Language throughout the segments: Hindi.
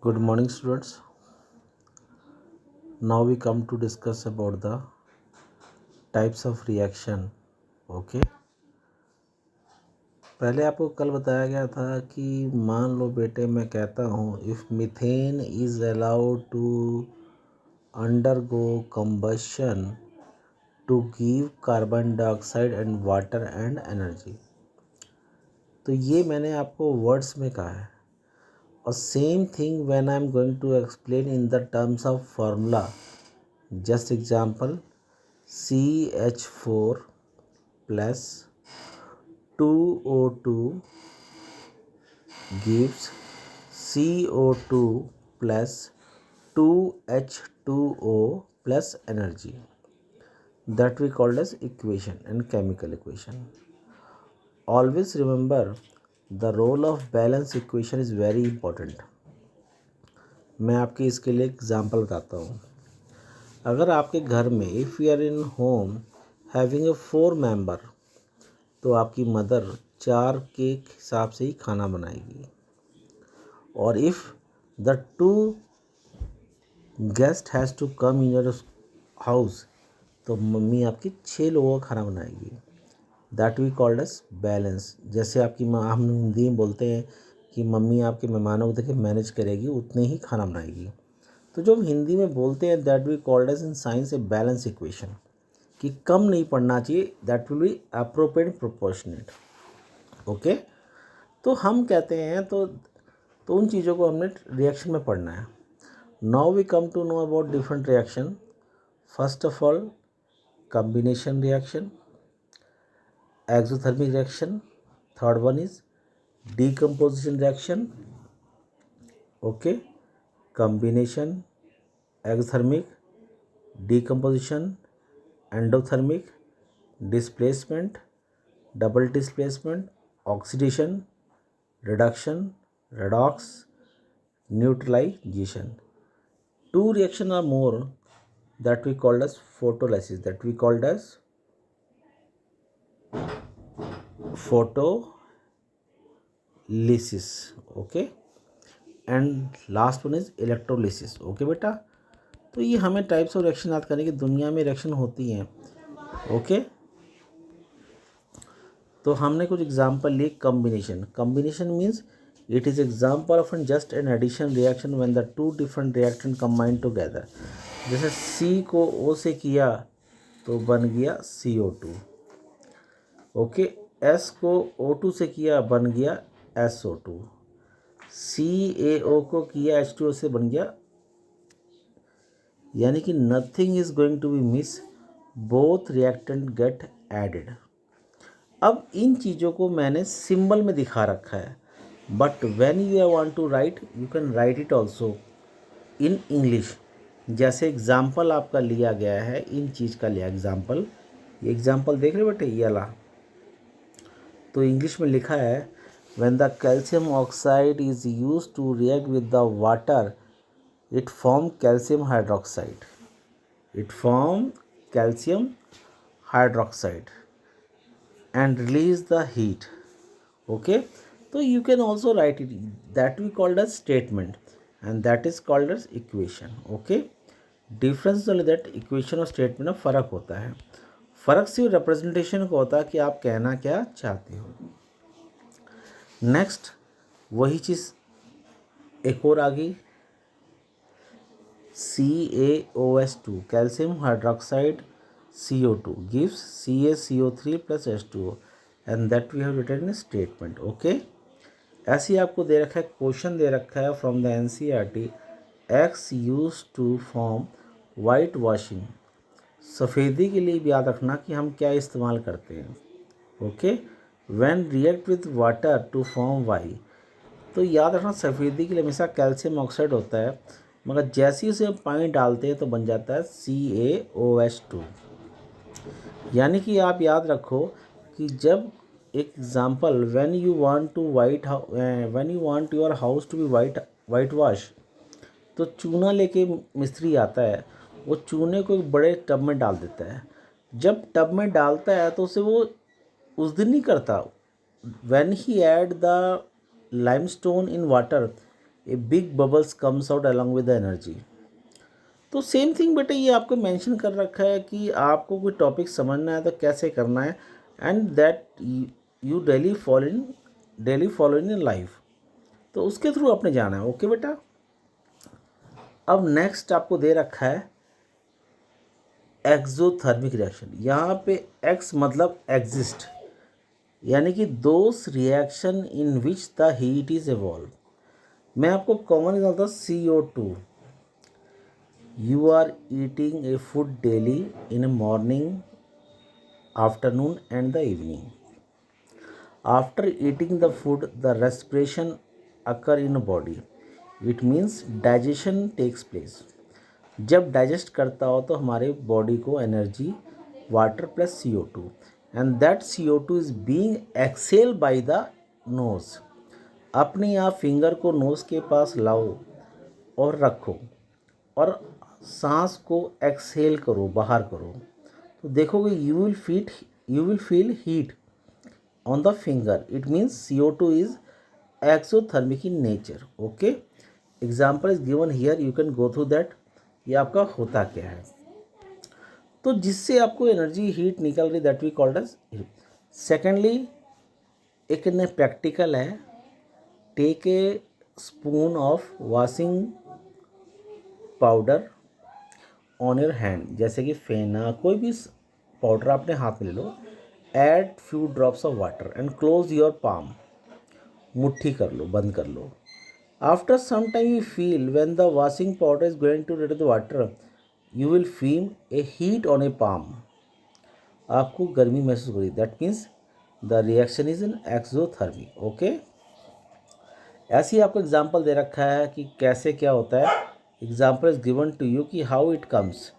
Good morning, students. Now we come to discuss about the types of reaction. Okay. पहले आपको कल बताया गया था कि मान लो बेटे मैं कहता हूँ if methane is allowed to undergo combustion to give carbon dioxide and water and energy. तो ये मैंने आपको वर्ड्स में कहा है। और same thing when I am going to explain in the terms of formula. Just example CH4 plus 2O2 gives CO2 plus 2H2O plus energy, that we called as equation and chemical equation. Always remember the role of balance equation is very important. मैं आपके इसके लिए एग्जांपल बताता हूँ। अगर आपके घर में if you are in home having a 4 member, तो आपकी मदर 4 के हिसाब से ही खाना बनाएगी। और if the 2 guest has to come in your house, तो मम्मी आपकी 6 लोगों का खाना बनाएगी। That we called as balance. जैसे आपकी माँ, हम हिंदी में बोलते हैं कि मम्मी आपके मेहमानों को देखे मैनेज करेगी, उतने ही खाना बनाएगी। तो जो हम हिंदी में बोलते हैं that we called as in science a balance equation, कि कम नहीं पड़ना चाहिए, that will be appropriate proportionate. Okay. तो हम कहते हैं तो उन चीज़ों को हमने रिएक्शन में पढ़ना है। Now we come to know about different reaction. First of all combination reaction, exothermic reaction, third one is decomposition reaction. Okay. Combination, exothermic, decomposition, endothermic, displacement, double displacement, oxidation, reduction, redox, neutralization. Two reaction are more that we called as photolysis, that we called as photolysis. Okay. And last one is electrolysis. Okay बेटा। तो ये हमें टाइप्स ऑफ रिएक्शन याद करने की, दुनिया में रिएक्शन होती हैं। ओके। तो हमने कुछ एग्जांपल लिए। Combination means it is example of an just an addition reaction when the two different reactant combine together. जैसे C को O से किया तो बन गया CO2। ओके। S को O2 से किया बन गया SO2। CaO को किया H2O से बन गया, यानी कि nothing is going to be miss, both reactant get added. अब इन चीज़ों को मैंने सिंबल में दिखा रखा है, but when you want to write you can write it also in English. जैसे एग्जाम्पल आपका लिया गया है, इन चीज़ का लिया एग्जाम्पल। ये एग्जाम्पल देख रहे हो बेटे, ये वाला। तो इंग्लिश में लिखा है when the calcium oxide is use to react with the water it form calcium hydroxide. It form calcium hydroxide and release the heat. Okay. So you can also write it, that we called as statement, and that is called as equation. Okay. Difference वाले दैट इक्वेशन और स्टेटमेंट में फ़र्क होता है। फ़र्क सिर्फ रिप्रेजेंटेशन का होता है कि आप कहना क्या चाहते हो। नेक्स्ट वही चीज़ एक और आ गई, CaOS2 calcium hydroxide CO2 gives CaCO3 plus H2O and that we have written in statement. Okay. ऐसे ही आपको दे रखा है, क्वेश्चन दे रखा है from the NCERT, X use to form white washing. सफ़ेदी के लिए भी याद रखना कि हम क्या इस्तेमाल करते हैं। Okay. When react with water to form Y, तो याद रखना सफ़ेदी के लिए हमेशा कैल्शियम ऑक्साइड होता है, मगर जैसे ही उसे पानी डालते हैं तो बन जाता है CaOH2। यानी कि आप याद रखो कि जब एक example when you want your house to be white wash, तो चूना लेके मिस्त्री आता है, वो चूने को एक बड़े टब में डाल देता है। जब टब में डालता है तो उसे वो उस दिन नहीं करता। When he add the limestone in water a big bubbles comes out along with the energy. तो सेम थिंग बेटा ये आपको मेंशन कर रखा है कि आपको कोई टॉपिक समझना है तो कैसे करना है, and that you daily follow in life, तो उसके थ्रू आपने जाना है। ओके बेटा। अब नेक्स्ट आपको दे रखा है एक्सोथर्मिक रिएक्शन। यहाँ पे एक्स मतलब एग्जिस्ट, यानी कि those reaction in which the heat is evolve. मैं आपको common example CO2। You are eating a food daily in the morning, afternoon, and the evening. After eating the food, the respiration occur in the body. It means digestion takes place. जब डाइजेस्ट करता हो तो हमारे बॉडी को energy water plus CO2, and that CO2 is being excel by the nose. अपने आप फिंगर को नोज के पास लाओ और रखो और सांस को एक्सहेल करो, बाहर करो, तो देखोगे you will feel heat on the finger. It means CO2 is exothermic in nature. Okay, example is given here, you can go through that ये आपका होता क्या है। तो जिससे आपको एनर्जी हीट निकल रही, that we called as. Secondly एक प्रैक्टिकल है, take a spoon of washing powder on your hand, जैसे कि फेना कोई भी पाउडर आपने हाथ में ले लो, add few drops of water and close your palm, मुट्ठी कर लो, बंद कर लो। After some time you feel when the washing powder is going to red the water, you will feel a heat on a palm. आपको गर्मी महसूस हो रही, that means the reaction is in exothermic. Okay, ऐसे ही आपको एग्जाम्पल दे रखा है कि कैसे क्या होता है। Example is given to you कि हाउ इट कम्स।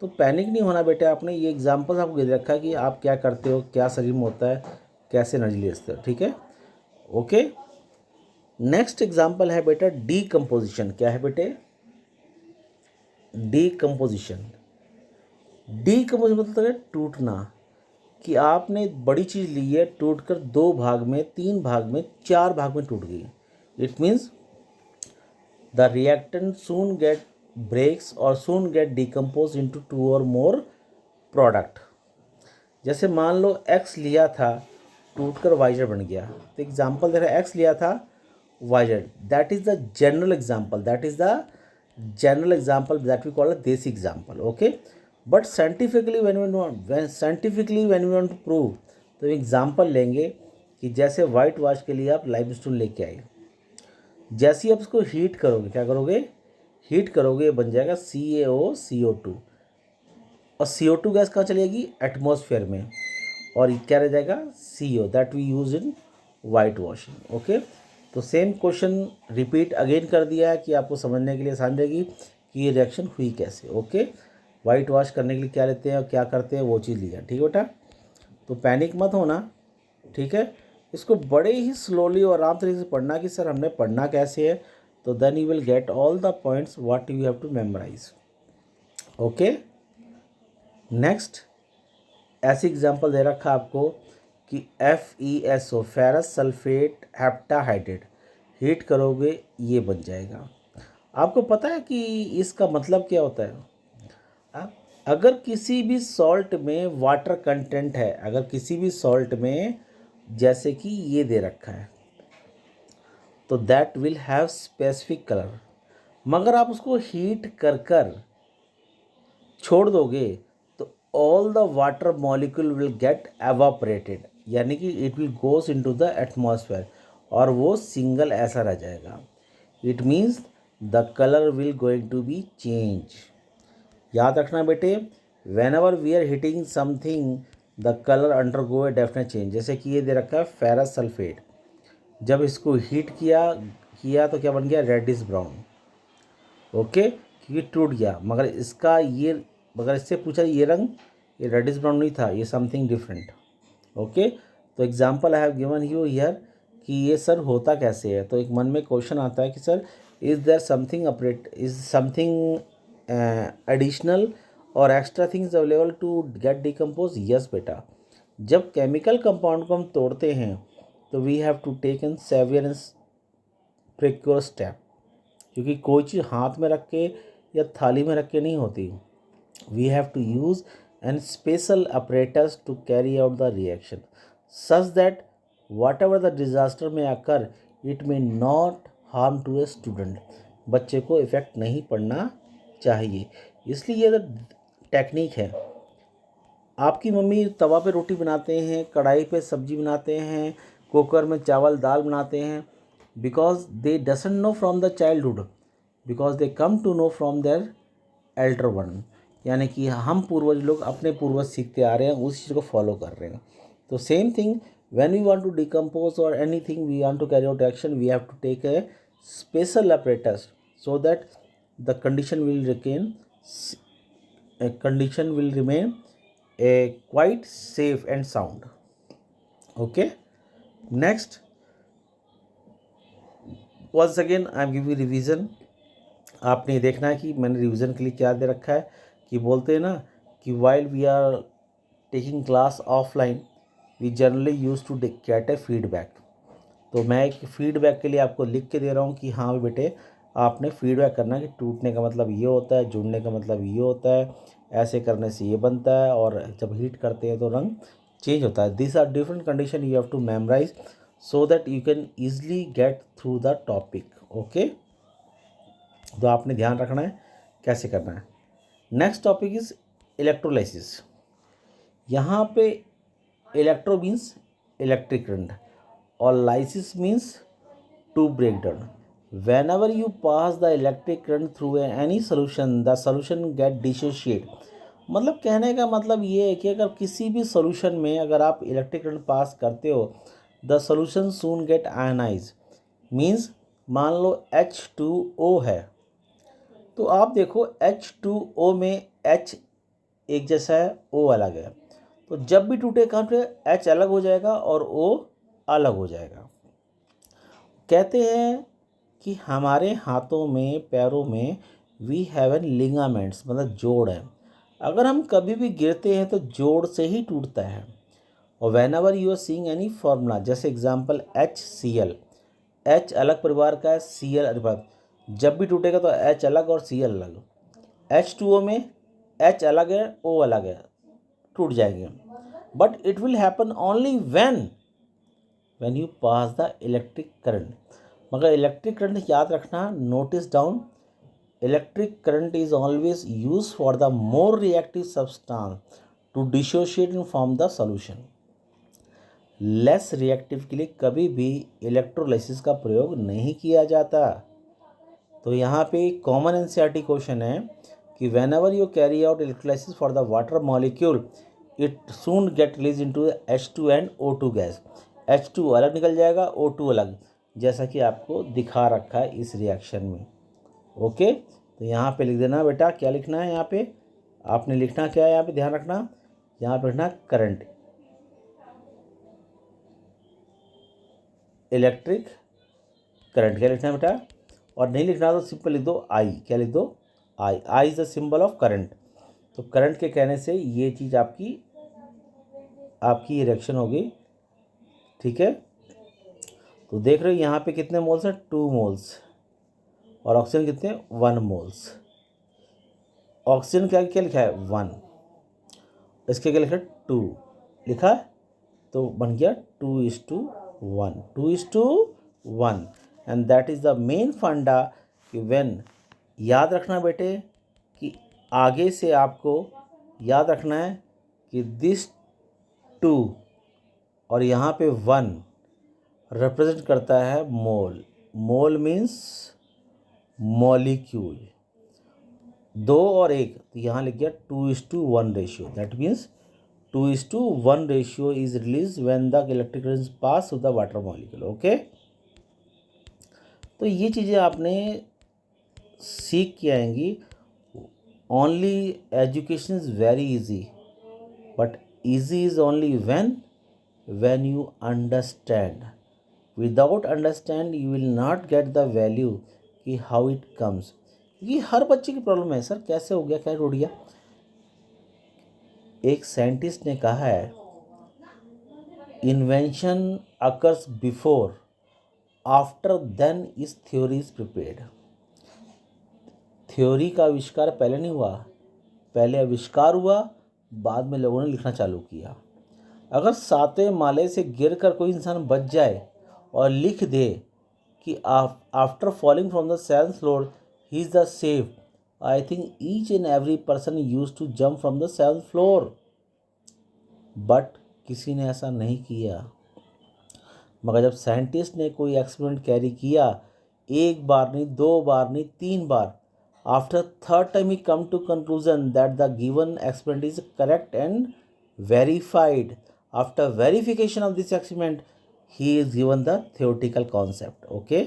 तो पैनिक नहीं होना बेटे, आपने ये एग्जाम्पल आपको दे रखा है कि आप क्या करते हो, क्या शरीर में होता है, कैसे एनर्जी लेते हो। ठीक है, ओके। नेक्स्ट एग्जाम्पल है बेटा डीकम्पोजिशन। क्या है बेटे? डीकम्पोजिशन। डीकम्पोजिशन मतलब है टूटना, कि आपने बड़ी चीज़ ली है, टूटकर 2 भाग में, 3 भाग में, 4 भाग में टूट गई। It means the reactant soon get breaks or soon get decomposed into 2 or more product। जैसे मान लो X लिया था, टूटकर YZ बन गया, तो एग्जाम्पल दे रहा है X लिया था YZ, that is the general example, that is the general example that we call a desi example. Okay, but scientifically when we want to prove, तो एग्जाम्पल लेंगे कि जैसे वाइट वॉश के लिए आप लाइमस्टोन लेके आए, जैसे ही आप इसको हीट करोगे, क्या करोगे, हीट करोगे, बन जाएगा CaO CO2, और CO2 गैस कहाँ चलेगी, एटमॉस्फेयर में, और क्या रह जाएगा, CO, that we use in white washing. Okay, तो सेम क्वेश्चन रिपीट अगेन कर दिया है कि आपको समझने के लिए आसान रहेगी कि ये रिएक्शन हुई कैसे। ओके, वाइट वॉश करने के लिए क्या लेते हैं और क्या करते हैं, वो चीज़ लिया। ठीक है बेटा, तो पैनिक मत होना। ठीक है, इसको बड़े ही स्लोली और आराम तरीके से पढ़ना कि सर हमने पढ़ना कैसे है, तो then you will get all the points what you have to memorise. Okay, next ऐसी एग्जांपल दे रखा आपको कि FeSO ferrous sulphate heptahydrate, heat करोगे ये बन जाएगा। आपको पता है कि इसका मतलब क्या होता है? अगर किसी भी सॉल्ट में वाटर कंटेंट है, अगर किसी भी सॉल्ट में जैसे कि ये दे रखा है, तो that will have specific colour, मगर आप उसको हीट कर कर छोड़ दोगे तो all the water molecule will get evaporated, यानी कि it will goes into the atmosphere, और वो सिंगल ऐसा रह जाएगा। It means the colour will going to be change. याद रखना बेटे, whenever we are heating something the colour undergo a definite change. जैसे कि ये दे रखा है फेरस सल्फेट, जब इसको हीट किया तो क्या बन गया, रेडिश ब्राउन। ओके, क्योंकि टूट गया, मगर इससे पूछा ये रंग, ये रेडिश ब्राउन नहीं था, ये समथिंग डिफरेंट। ओके, तो example I have given you here कि ये सर होता कैसे है। तो एक मन में क्वेश्चन आता है कि sir is there something additional और extra things available to get decompose. Yes बेटा, जब केमिकल कंपाउंड को हम तोड़ते हैं तो we have to take in severe and procure step. क्योंकि कोई चीज़ हाथ में रख के या थाली में रख के नहीं होती. We have to use an special apparatus to carry out the reaction such that whatever the disaster may occur, it may not harm to a student. बच्चे को इफ़ेक्ट नहीं पड़ना चाहिए. इसलिए ये टेक्निक है. आपकी मम्मी तवा पे रोटी बनाते हैं, कढ़ाई पे सब्जी बनाते हैं, कुकर में चावल दाल बनाते हैं, because they doesn't know from the childhood, because they come to know from their elder one. यानी कि हम पूर्वज लोग अपने पूर्वज सीखते आ रहे हैं, उस चीज़ को फॉलो कर रहे हैं. तो same thing, when we want to decompose और anything we want to carry out action, we have to take a special apparatus so that the condition will remain a quite safe and sound. Okay, next, once again I am giving revision. आपने देखना है कि मैंने रिवीजन के लिए क्या दे रखा है. कि बोलते हैं ना कि while we are taking class offline we generally use to get a feedback. तो मैं एक फीडबैक के लिए आपको लिख के दे रहा हूँ कि हाँ बेटे आपने फीडबैक करना है कि टूटने का मतलब ये होता है, जुड़ने का मतलब ये होता है, ऐसे करने से ये बनता है, और जब हीट करते हैं तो रंग चेंज होता है. This are different condition you have to memorise so that you can easily get through the topic. Okay, तो आपने ध्यान रखना है कैसे करना है. Next topic is electrolysis. यहाँ पे इलेक्ट्रो मीन्स इलेक्ट्रिक करंट और lysis means to break down. whenever you pass the electric current through any solution, the solution get dissociate. मतलब कहने का मतलब ये है कि अगर किसी भी सॉल्यूशन में अगर आप इलेक्ट्रिक करंट पास करते हो, the solution soon get ionise. Means मान लो H2O है, तो आप देखो H2O में H एक जैसा है, O अलग है. तो जब भी टूटे करंट H अलग हो जाएगा और O अलग हो जाएगा. कहते हैं कि हमारे हाथों में पैरों में वी हैव एन लिगामेंट्स, मतलब जोड़ है. अगर हम कभी भी गिरते हैं तो जोड़ से ही टूटता है. और whenever you are seeing any formula, जैसे एग्जांपल HCl, H अलग परिवार का है, Cl अलग. जब भी टूटेगा तो H अलग और Cl अलग. H2O में H अलग है, O अलग है, टूट जाएंगे. But it will happen only when you pass the electric current. मगर इलेक्ट्रिक करंट याद रखना, notice down, electric current is always use for the more reactive substance to dissociate in from the solution. Less reactive के लिए कभी भी इलेक्ट्रोलाइसिस का प्रयोग नहीं किया जाता. तो यहाँ पे कॉमन एनसीईआरटी क्वेश्चन है कि when ever you carry out electrolysis for the water molecule, it soon get release into H2 and O2 gas. H2 अलग निकल जाएगा, O2 अलग, जैसा कि आपको दिखा रखा है इस रिएक्शन में. ओके, तो यहाँ पे लिख देना बेटा, क्या लिखना है यहाँ पे, आपने लिखना क्या है यहाँ पे, ध्यान रखना, यहाँ पे लिखना करंट, इलेक्ट्रिक करंट. क्या लिखना है बेटा, और नहीं लिखना तो सिंपल लिख दो आई. क्या लिख दो, I. I is the symbol of current. तो करंट के कहने से ये चीज़ आपकी रिएक्शन होगी. ठीक है, तो देख रहे हो यहाँ पे कितने मोल्स हैं, 2 मोल्स, और ऑक्सीजन कितने, 1 मोल्स. ऑक्सीजन क्या क्या लिखा है, 1, इसके क्या लिखा है, 2 लिखा है, तो बन गया 2:1, 2:1. And that is the main फंडा कि व्हेन, याद रखना बेटे कि आगे से आपको याद रखना है कि दिस 2 और यहाँ पे 1 रिप्रेजेंट करता है मोल. मोल मीन्स मॉलिक्यूल. 2 और 1, तो यहाँ लिख गया 2:1 ratio. That means 2:1 ratio is release when the electric current pass through the water molecule. Okay, तो ये चीज़ें आपने सीख के आएंगी. Only education is very easy, but easy is only when you understand. Without understand you will not get the value कि how it comes. ये हर बच्चे की प्रॉब्लम है, सर कैसे हो गया, क्या टूट गया. एक साइंटिस्ट ने कहा है, invention occurs before, after then is theory is prepared. Theory का आविष्कार पहले नहीं हुआ, पहले आविष्कार हुआ, बाद में लोगों ने लिखना चालू किया। अगर 7वें माले से गिरकर कोई इंसान बच जाए और लिख दे कि after falling from the 7th floor he is the safe, I think each and every person use to jump from the 7th floor. But किसी ने ऐसा नहीं किया। मगर जब साइंटिस्ट ने कोई एक्सपेरिमेंट कैरी किया, एक बार नहीं, 2 बार नहीं, 3 बार, आफ्टर थर्ड टाइम ही come to conclusion that the given experiment is correct and verified. After verification of this experiment, he is given the theoretical concept. Okay,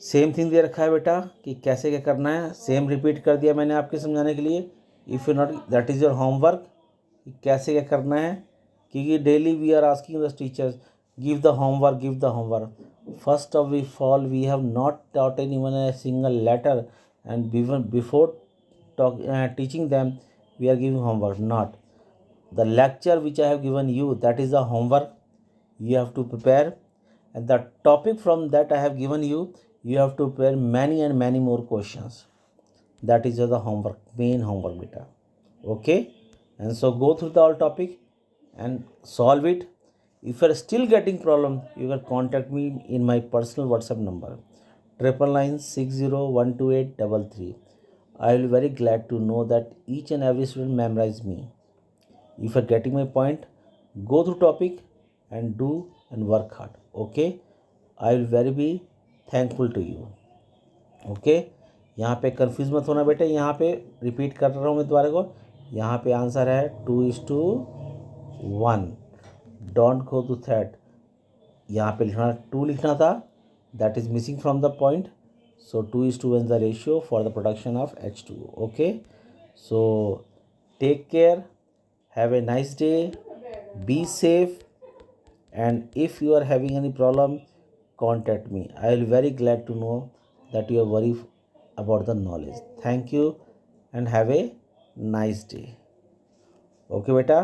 same thing they रखा है बेटा कि कैसे क्या करना है, सेम रिपीट कर दिया मैंने आपके समझाने के लिए। If you not, that is your homework, कैसे क्या करना है, क्योंकि daily we are asking the teachers give the homework, give the homework. First of we fall we have not taught anyone a single letter, and before teaching them we are giving homework. Not the lecture which I have given you, that is the homework you have to prepare, and the topic from that I have given you, you have to prepare many and many more questions. That is the homework, main homework beta. Okay, and so go through the all topic and solve it. If you are still getting problem, you can contact me in my personal WhatsApp number 999601283. I will be very glad to know that each and every student memorize me. If you are getting my point, go through topic and do and work hard. Okay, I will very be thankful to you. Okay, यहाँ पे कन्फ्यूज मत होना बेटा, यहाँ पे रिपीट कर रहा हूँ मैं दोबारा को। यहाँ पे आंसर है 2:1, डोंट गो टू थ्रेड। यहाँ पे लिखना 2 लिखना था, that is missing from the point, so 2:1 is the ratio for the production of H2O. Okay, so take care, have a nice day, be safe, and if you are having any problem, contact me. I will be very glad to know that you are worried about the knowledge. Thank you and have a nice day. Okay beta.